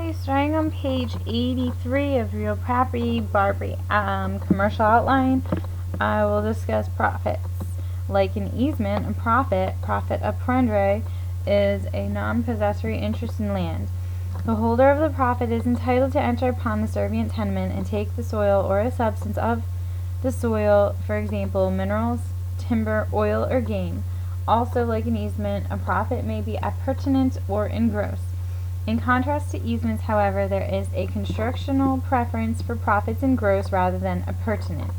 Okay, starting on page 83 of Real Property, Barbri, commercial outline, I will discuss profits. Like an easement, a profit apprendre, is a non-possessory interest in land. The holder of the profit is entitled to enter upon the servient tenement and take the soil or a substance of the soil, for example, minerals, timber, oil, or game. Also, like an easement, a profit may be appurtenant or in gross. In contrast to easements, however, there is a constructional preference for profits in gross rather than appurtenant.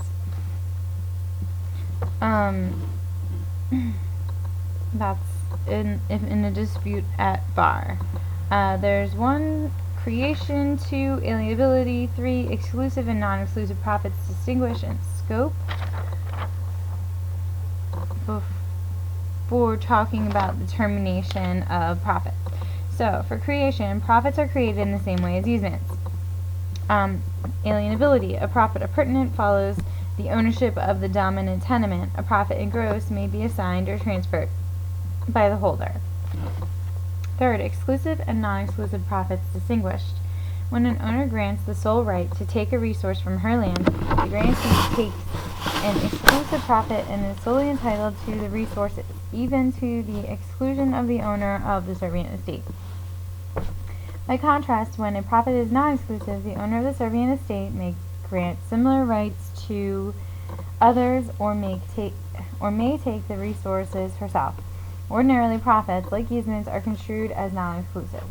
That's in a dispute at bar. There's 1, creation; 2, alienability; 3, exclusive and non-exclusive profits distinguished in scope. Before talking about the termination of profits. So, for creation, profits are created in the same way as easements. Alienability. A profit appurtenant follows the ownership of the dominant tenement. A profit in gross may be assigned or transferred by the holder. Third, exclusive and non-exclusive profits distinguished. When an owner grants the sole right to take a resource from her land, the grantee takes an exclusive profit and is solely entitled to the resources, even to the exclusion of the owner of the servient estate. By contrast, when a profit is non-exclusive, the owner of the servient estate may grant similar rights to others or may take the resources herself. Ordinarily, profits, like easements, are construed as non-exclusive.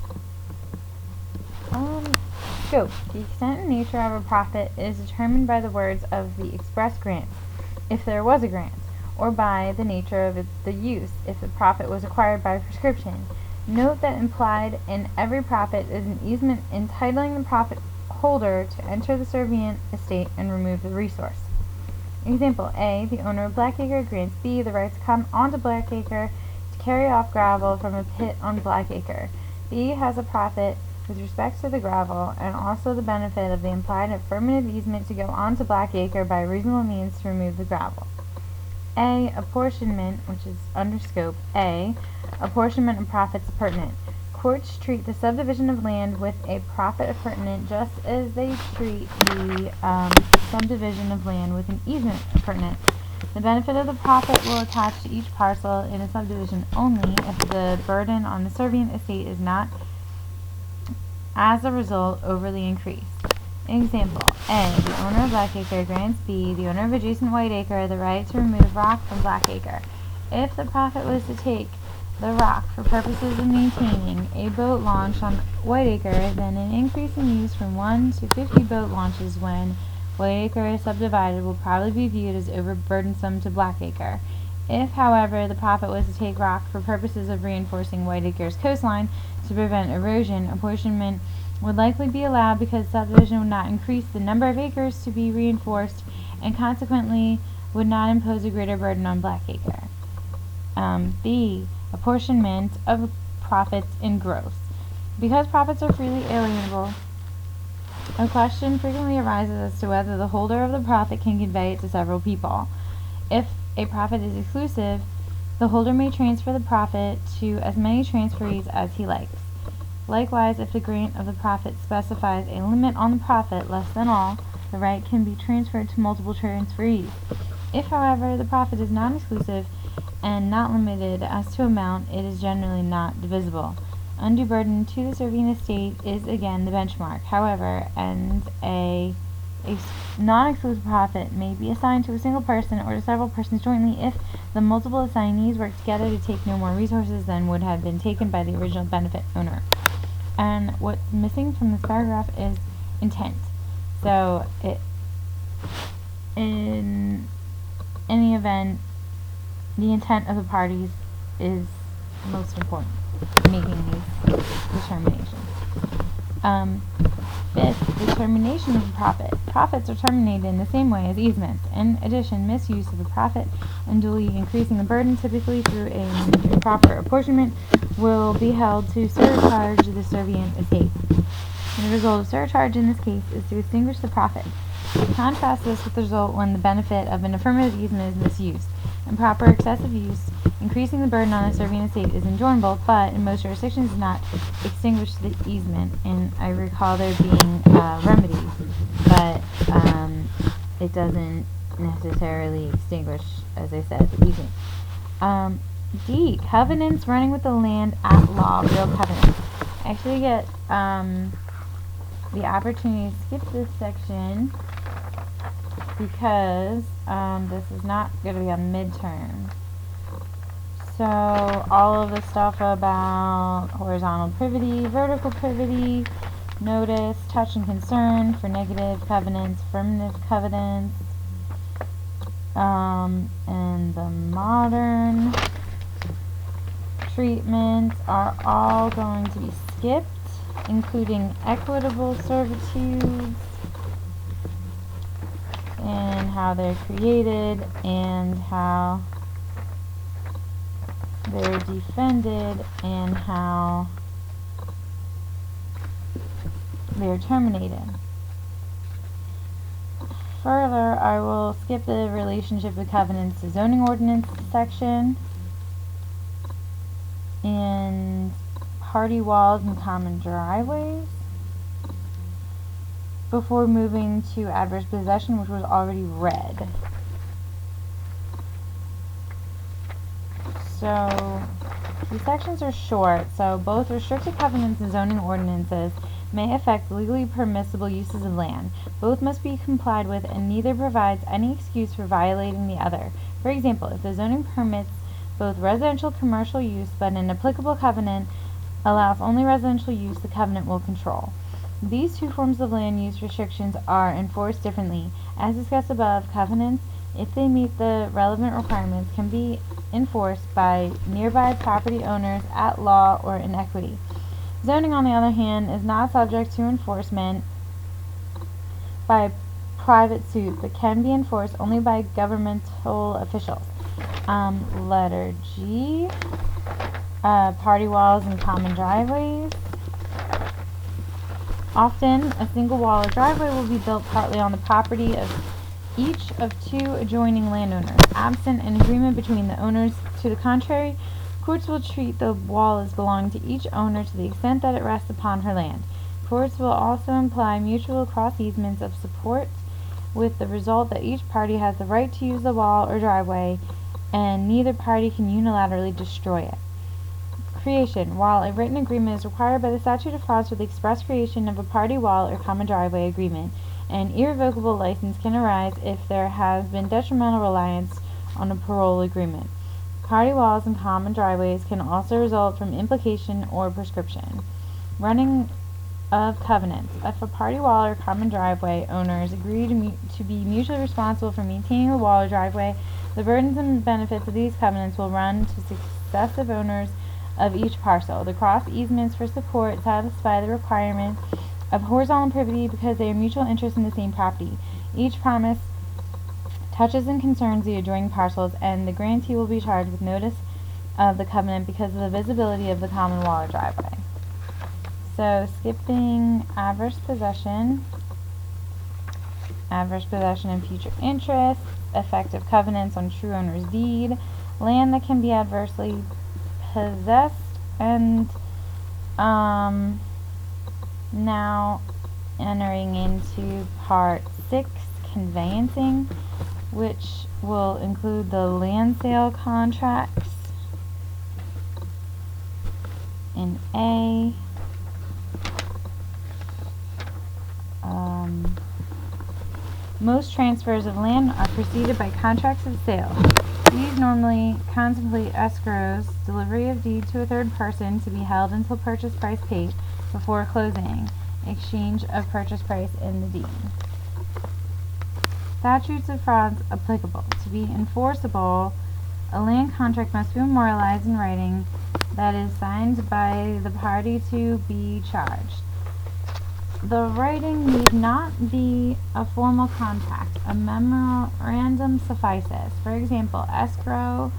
Scope. The extent and nature of a profit is determined by the words of the express grant, if there was a grant, or by the nature of the use, if the profit was acquired by prescription. Note that implied in every profit is an easement entitling the profit holder to enter the servient estate and remove the resource. Example: A. The owner of Blackacre grants B the right to come onto Blackacre to carry off gravel from a pit on Blackacre. B has a profit with respect to the gravel and also the benefit of the implied affirmative easement to go onto Blackacre by reasonable means to remove the gravel. A. Apportionment, which is under scope. A. Apportionment of profits appurtenant. Courts treat the subdivision of land with a profit appurtenant just as they treat the subdivision of land with an easement appurtenant. The benefit of the profit will attach to each parcel in a subdivision only if the burden on the servient estate is not, as a result, overly increased. Example: A. The owner of Blackacre grants B, the owner of adjacent Whiteacre, the right to remove rock from Blackacre. If the profit was to take the rock for purposes of maintaining a boat launch on Whiteacre, then an increase in use from 1 to 50 boat launches when Whiteacre is subdivided will probably be viewed as overburdensome to Blackacre. If, however, the profit was to take rock for purposes of reinforcing Whiteacre's coastline to prevent erosion, apportionment would likely be allowed because subdivision would not increase the number of acres to be reinforced and consequently would not impose a greater burden on Blackacre. B. Apportionment of profits in gross. Because profits are freely alienable, a question frequently arises as to whether the holder of the profit can convey it to several people. If a profit is exclusive, the holder may transfer the profit to as many transferees as he likes. Likewise, if the grant of the profit specifies a limit on the profit less than all, the right can be transferred to multiple transferees. If, however, the profit is non-exclusive and not limited as to amount, it is generally not divisible. Undue burden to the servient estate is again the benchmark, however, and a non-exclusive profit may be assigned to a single person or to several persons jointly if the multiple assignees work together to take no more resources than would have been taken by the original benefit owner. And what's missing from this paragraph is intent. So, in any event, the intent of the parties is most important in making these determinations. Fifth, determination of the profit. Profits are terminated in the same way as easements. In addition, misuse of a profit, unduly increasing the burden, typically through an improper apportionment, will be held to surcharge the servient estate. And the result of surcharge in this case is to extinguish the profit. Contrast this with the result when the benefit of an affirmative easement is misused. Improper excessive use increasing the burden on the serving estate is enjoinable, but in most jurisdictions does not extinguish the easement. And I recall there being a remedy, but it doesn't necessarily extinguish, as I said, the easement. D. Covenants running with the land at law, real covenants. I actually get the opportunity to skip this section because this is not going to be a midterm. So all of the stuff about horizontal privity, vertical privity, notice, touch and concern for negative covenants, affirmative covenants, and the modern treatments are all going to be skipped, including equitable servitudes and how they're created and how they're defended and how they're terminated. Further, I will skip the relationship of covenants to zoning ordinance section and party walls and common driveways before moving to adverse possession, which was already read. So these sections are short, so both restricted covenants and zoning ordinances may affect legally permissible uses of land. Both must be complied with, and neither provides any excuse for violating the other. For example, if the zoning permits both residential and commercial use, but an applicable covenant allows only residential use, the covenant will control. These two forms of land use restrictions are enforced differently. As discussed above, covenants, if they meet the relevant requirements, can be enforced by nearby property owners at law or in equity. Zoning, on the other hand, is not subject to enforcement by private suit, but can be enforced only by governmental officials. Letter G, party walls and common driveways. Often, a single wall or driveway will be built partly on the property of each of two adjoining landowners. Absent an agreement between the owners to the contrary, courts will treat the wall as belonging to each owner to the extent that it rests upon her land. Courts will also imply mutual cross easements of support, with the result that each party has the right to use the wall or driveway, and neither party can unilaterally destroy it. Creation. While a written agreement is required by the statute of frauds for the express creation of a party wall or common driveway agreement, an irrevocable license can arise if there has been detrimental reliance on a parole agreement. Party walls and common driveways can also result from implication or prescription. Running of covenants. If a party wall or common driveway owners agree to be mutually responsible for maintaining the wall or driveway, the burdens and benefits of these covenants will run to successive owners of each parcel. The cross easements for support satisfy the requirement of horizontal privity because they are mutual interests in the same property. Each promise touches and concerns the adjoining parcels, and the grantee will be charged with notice of the covenant because of the visibility of the common wall or driveway. So, skipping adverse possession and future interest, effective covenants on true owner's deed, land that can be adversely possessed, and now entering into part 6, conveyancing, which will include the land sale contracts in A. Most transfers of land are preceded by contracts of sale. These normally contemplate escrows, delivery of deed to a third person to be held until purchase price paid before closing, exchange of purchase price in the deed. Statutes of frauds applicable. To be enforceable, a land contract must be memorialized in writing that is signed by the party to be charged. The writing need not be a formal contract. A memorandum suffices. For example, escrow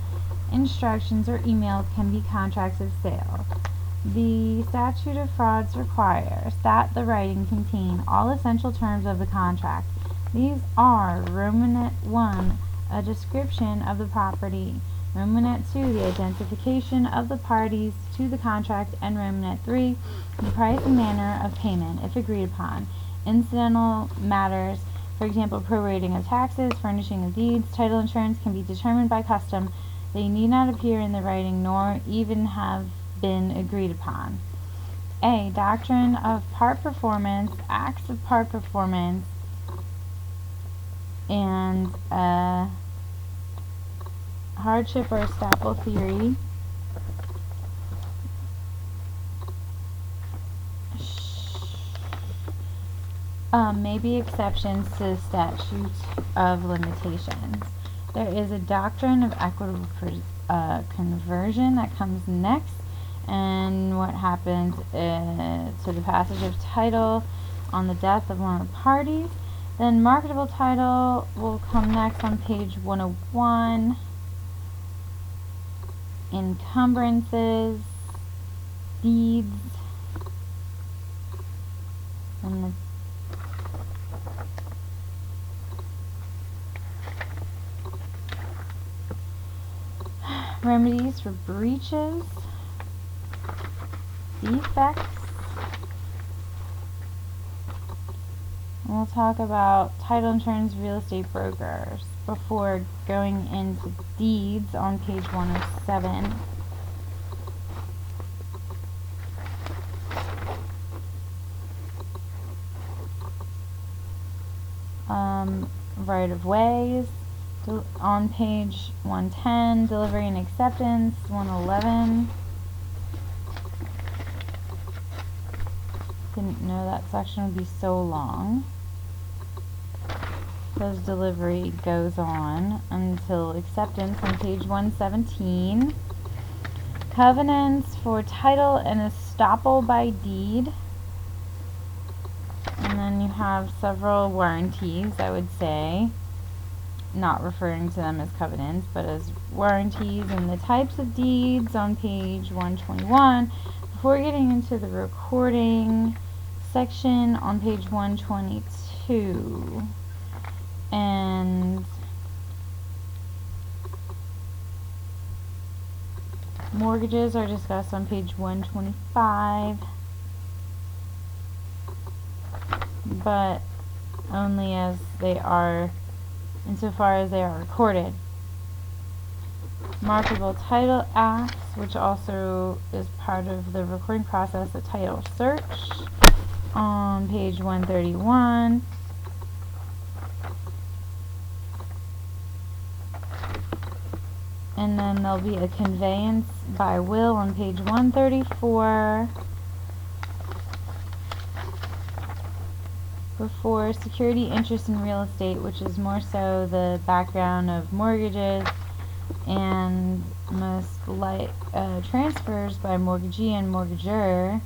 instructions or emails can be contracts of sale. The statute of frauds requires that the writing contain all essential terms of the contract. These are Romanet 1, a description of the property, Romanet 2, the identification of the parties to the contract, and Romanet 3, the price and manner of payment, if agreed upon. Incidental matters, for example, prorating of taxes, furnishing of deeds, title insurance, can be determined by custom. They need not appear in the writing nor even have been agreed upon. A. Doctrine of part performance, acts of part performance, and hardship or estoppel theory. May be exceptions to the statute of limitations. There is a doctrine of equitable conversion that comes next, and what happens to the passage of title on the death of one of the parties. Then marketable title will come next on page 101. Encumbrances, deeds, and the remedies for breaches, defects. We'll talk about title insurance, real estate brokers before going into deeds on page 107. Right of ways on page 110, delivery and acceptance 111. Didn't know that section would be so long, because delivery goes on until acceptance on page 117. Covenants for title and estoppel by deed. And then you have several warranties, I would say, not referring to them as covenants, but as warranties, and the types of deeds on page 121. Before getting into the recording section on page 122. And mortgages are discussed on page 125, but only as they are, insofar as they are recorded. Marketable title acts, which also is part of the recording process, the title search on page 131. And then there'll be a conveyance by will on page 134. Before security interest in real estate, which is more so the background of mortgages and most transfers by mortgagee and mortgagor.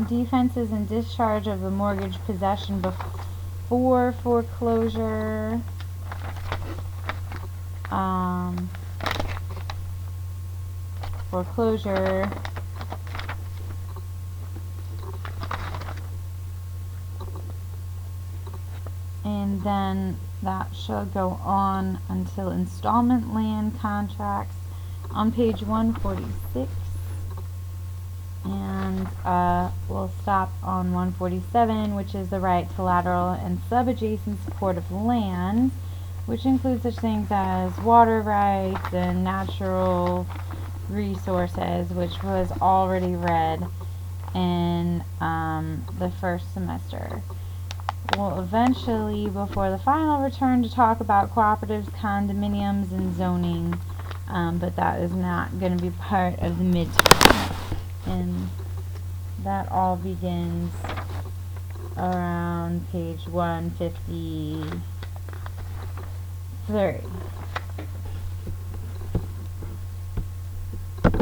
Defenses and discharge of the mortgage possession before foreclosure. Foreclosure. And then that shall go on until installment land contracts on page 146. And we'll stop on 147, which is the right to lateral and sub-adjacent support of land, which includes such things as water rights and natural resources, which was already read in the first semester. We'll eventually, before the final, return to talk about cooperatives, condominiums, and zoning, but that is not going to be part of the midterm. And that all begins around page 153.